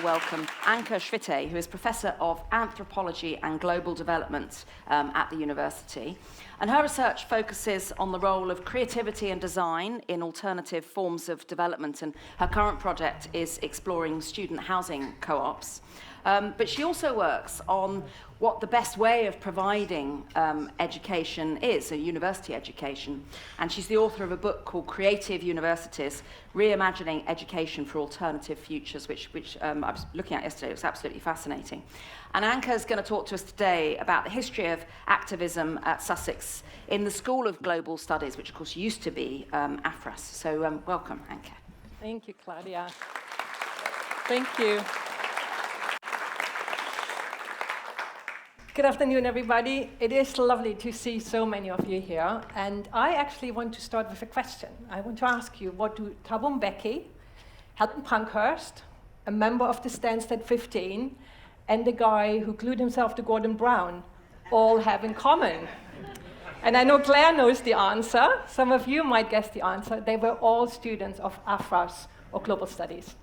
welcome Anke Schwitte, who is Professor of Anthropology and Global Development at the university. And her research focuses on the role of creativity and design in alternative forms of development, and her current project is exploring student housing co-ops. But she also works on what the best way of providing education is, a university education. And she's the author of a book called Creative Universities, Reimagining Education for Alternative Futures, which I was looking at yesterday. It was absolutely fascinating. And Anke is going to talk to us today about the history of activism at Sussex in the School of Global Studies, which of course used to be AFRAS. So welcome, Anke. Thank you, Claudia. Thank you. Good afternoon, everybody. It is lovely to see so many of you here. And I actually want to start with a question. I want to ask you, what do Thabo Mbeki, Helen Pankhurst, a member of the Stansted 15, and the guy who glued himself to Gordon Brown all have in common? And I know Claire knows the answer. Some of you might guess the answer. They were all students of AFRAS, or Global Studies.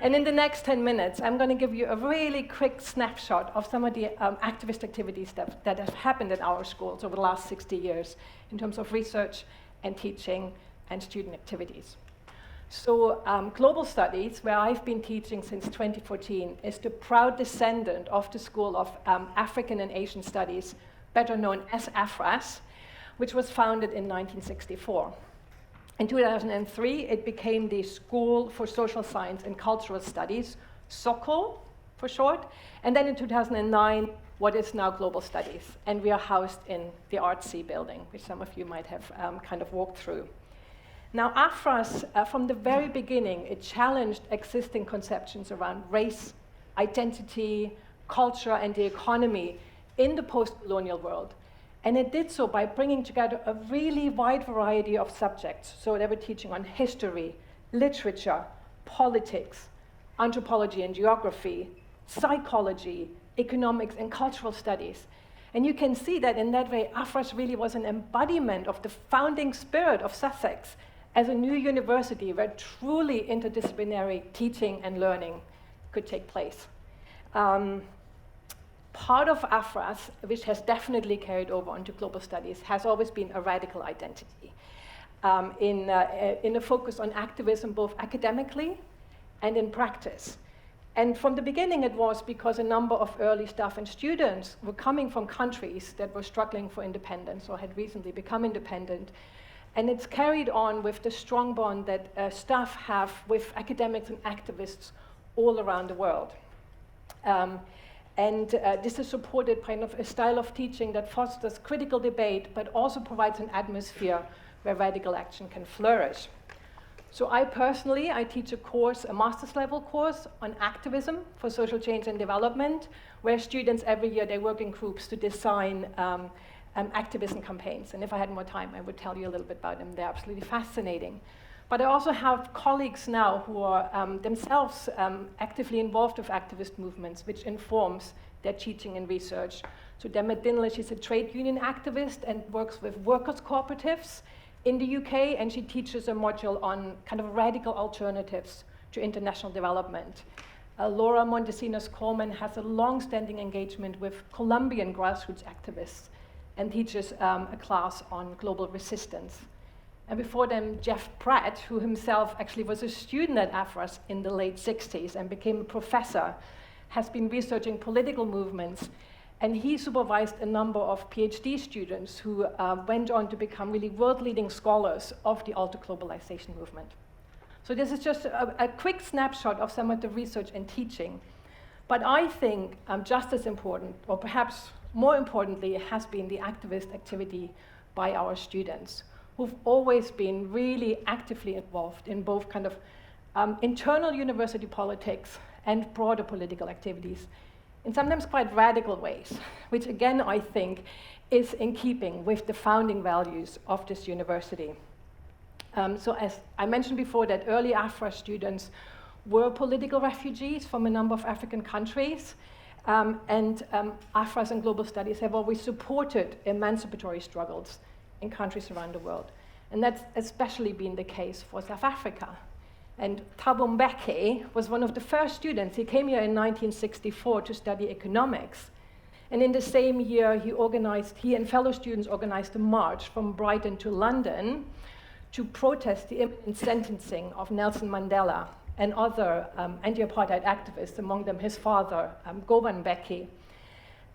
And in the next 10 minutes, I'm going to give you a really quick snapshot of some of the activist activities that have happened at our schools over the last 60 years in terms of research and teaching and student activities. So Global Studies, where I've been teaching since 2014, is the proud descendant of the School of African and Asian Studies, better known as AFRAS, which was founded in 1964. In 2003, it became the School for Social Science and Cultural Studies, SOCO for short, and then in 2009, what is now Global Studies, and we are housed in the Artsy building, which some of you might have kind of walked through. Now, AFRAS, from the very beginning, it challenged existing conceptions around race, identity, culture, and the economy in the post-colonial world. And it did so by bringing together a really wide variety of subjects. So they were teaching on history, literature, politics, anthropology and geography, psychology, economics, and cultural studies. And you can see that in that way, AFRAS really was an embodiment of the founding spirit of Sussex as a new university where truly interdisciplinary teaching and learning could take place. Part of AFRAS, which has definitely carried over onto Global Studies, has always been a radical identity in a focus on activism both academically and in practice. And from the beginning it was because a number of early staff and students were coming from countries that were struggling for independence or had recently become independent. And it's carried on with the strong bond that staff have with academics and activists all around the world. And this is supported by a style of teaching that fosters critical debate, but also provides an atmosphere where radical action can flourish. So I teach a course, a master's level course on activism for social change and development, where students every year, they work in groups to design activism campaigns. And if I had more time, I would tell you a little bit about them. They're absolutely fascinating. But I also have colleagues now who are themselves actively involved with activist movements, which informs their teaching and research. So Demet Dinle, she's a trade union activist and works with workers' cooperatives in the UK, and she teaches a module on kind of radical alternatives to international development. Laura Montesinos-Coleman has a long-standing engagement with Colombian grassroots activists and teaches a class on global resistance. And before them, Jeff Pratt, who himself actually was a student at AFRAS in the late 60s and became a professor, has been researching political movements. And he supervised a number of PhD students who went on to become really world-leading scholars of the alter-globalization movement. So this is just a quick snapshot of some of the research and teaching. But I think just as important, or perhaps more importantly, has been the activist activity by our students, who've always been really actively involved in both kind of internal university politics and broader political activities in sometimes quite radical ways, which again, I think, is in keeping with the founding values of this university. So as I mentioned before, that early AFRA students were political refugees from a number of African countries, and AFRAS and Global Studies have always supported emancipatory struggles in countries around the world. And that's especially been the case for South Africa. And Thabo Mbeki was one of the first students. He came here in 1964 to study economics. And in the same year, he and fellow students organized a march from Brighton to London to protest the imminent sentencing of Nelson Mandela and other anti-apartheid activists, among them his father, Govan Mbeki.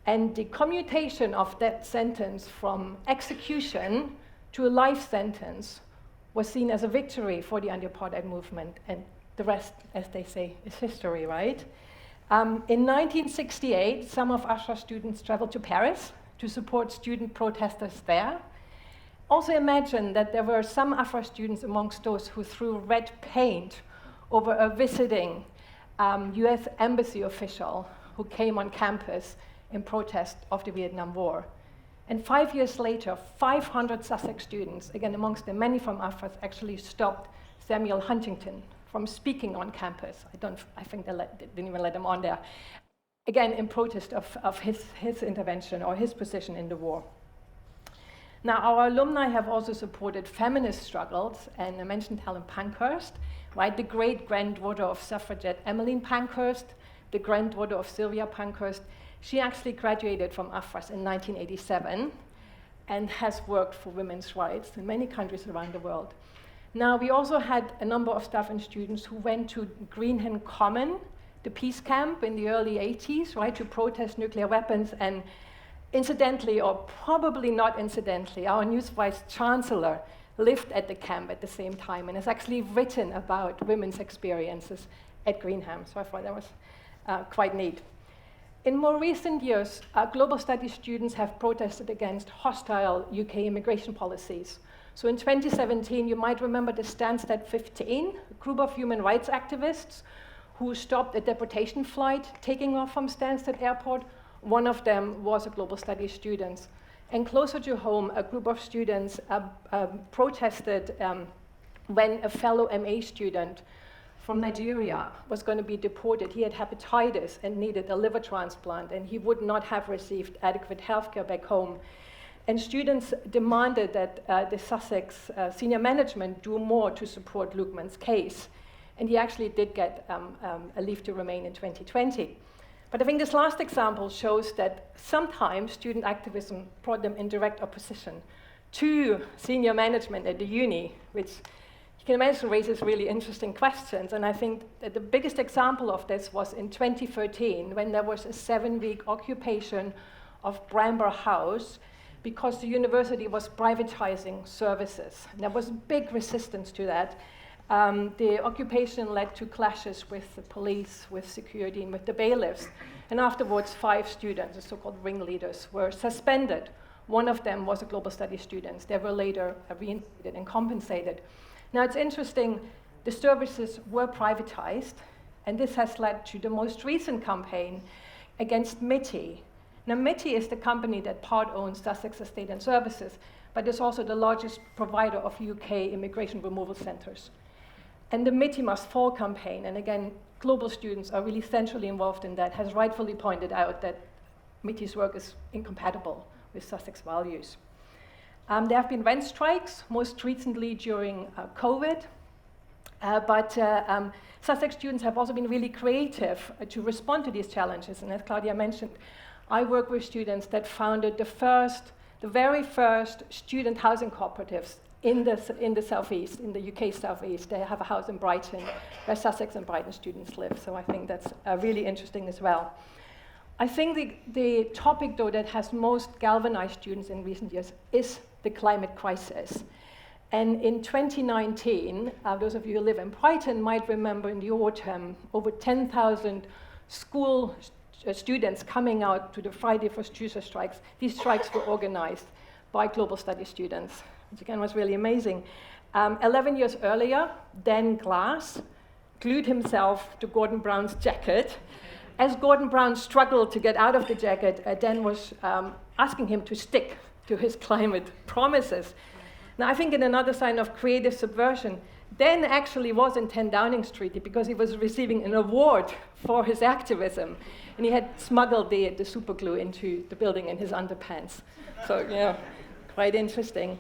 And the commutation of that sentence from execution to a life sentence was seen as a victory for the anti-apartheid movement, and the rest, as they say, is history, right? In 1968, some of AFRAS students traveled to Paris to support student protesters there. Also imagine that there were some AFRAS students amongst those who threw red paint over a visiting US embassy official who came on campus in protest of the Vietnam War. And 5 years later, 500 Sussex students, again amongst them many from AFRAS, actually stopped Samuel Huntington from speaking on campus. I think they didn't even let him on there. Again, in protest of his intervention or his position in the war. Now, our alumni have also supported feminist struggles, and I mentioned Helen Pankhurst, right? The great-granddaughter of suffragette Emmeline Pankhurst, the granddaughter of Sylvia Pankhurst. She actually graduated from AFRAS in 1987 and has worked for women's rights in many countries around the world. Now, we also had a number of staff and students who went to Greenhen Common, the peace camp in the early 80s, right, to protest nuclear weapons. And incidentally, or probably not incidentally, our news vice chancellor lived at the camp at the same time and has actually written about women's experiences at Greenham. So I thought that was quite neat. In more recent years, global studies students have protested against hostile UK immigration policies. So in 2017, you might remember the Stansted 15, a group of human rights activists who stopped a deportation flight taking off from Stansted Airport. One of them was a global studies student. And closer to home, a group of students protested when a fellow MA student from Nigeria was going to be deported. He had hepatitis and needed a liver transplant, and he would not have received adequate healthcare back home. And students demanded that the Sussex senior management do more to support Lukman's case. And he actually did get a leave to remain in 2020. But I think this last example shows that sometimes student activism brought them in direct opposition to senior management at the uni, which you can imagine raises really interesting questions. And I think that the biggest example of this was in 2013, when there was a 7-week occupation of Bramber House because the university was privatizing services. And there was big resistance to that. The occupation led to clashes with the police, with security, and with the bailiffs. And afterwards, 5 students, the so-called ringleaders, were suspended. One of them was a global studies student. They were later reinstated and compensated. Now, it's interesting, the services were privatized, and this has led to the most recent campaign against MITI. Now, MITI is the company that part owns Sussex Estate and Services, but is also the largest provider of UK immigration removal centers. And the MITI Must Fall campaign, and again, global students are really centrally involved in that, has rightfully pointed out that MITI's work is incompatible with Sussex values. There have been rent strikes, most recently during COVID, but Sussex students have also been really creative to respond to these challenges. And as Claudia mentioned, I work with students that founded the very first student housing cooperatives in the southeast, in the UK southeast. They have a house in Brighton where Sussex and Brighton students live. So I think that's really interesting as well. I think the topic, though, that has most galvanized students in recent years is the climate crisis. And in 2019, those of you who live in Brighton might remember in the autumn, over 10,000 school students coming out to the Friday for Future strikes. These strikes were organized by global studies students, which again was really amazing. 11 years earlier, Dan Glass glued himself to Gordon Brown's jacket. As Gordon Brown struggled to get out of the jacket, Dan was asking him to stick to his climate promises. Now, I think in another sign of creative subversion, Dan actually was in 10 Downing Street because he was receiving an award for his activism. And he had smuggled the super glue into the building in his underpants. So, yeah, quite interesting.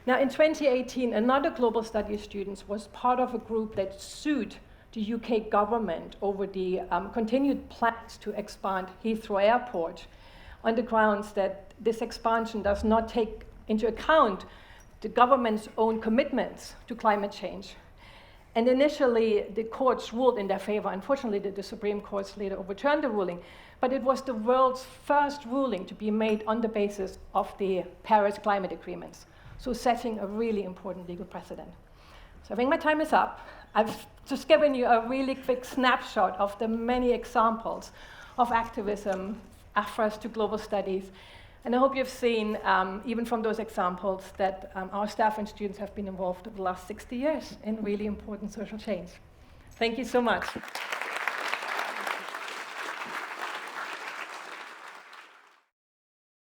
Now, in 2018, another global studies student was part of a group that sued the UK government over the continued plans to expand Heathrow Airport on the grounds that this expansion does not take into account the government's own commitments to climate change. And initially, the courts ruled in their favor. Unfortunately, the Supreme Court later overturned the ruling. But it was the world's first ruling to be made on the basis of the Paris climate agreements, so setting a really important legal precedent. So I think my time is up. I've just given you a really quick snapshot of the many examples of activism, AFRAS to global studies. And I hope you've seen, even from those examples, that our staff and students have been involved over the last 60 years in really important social change. Thank you so much.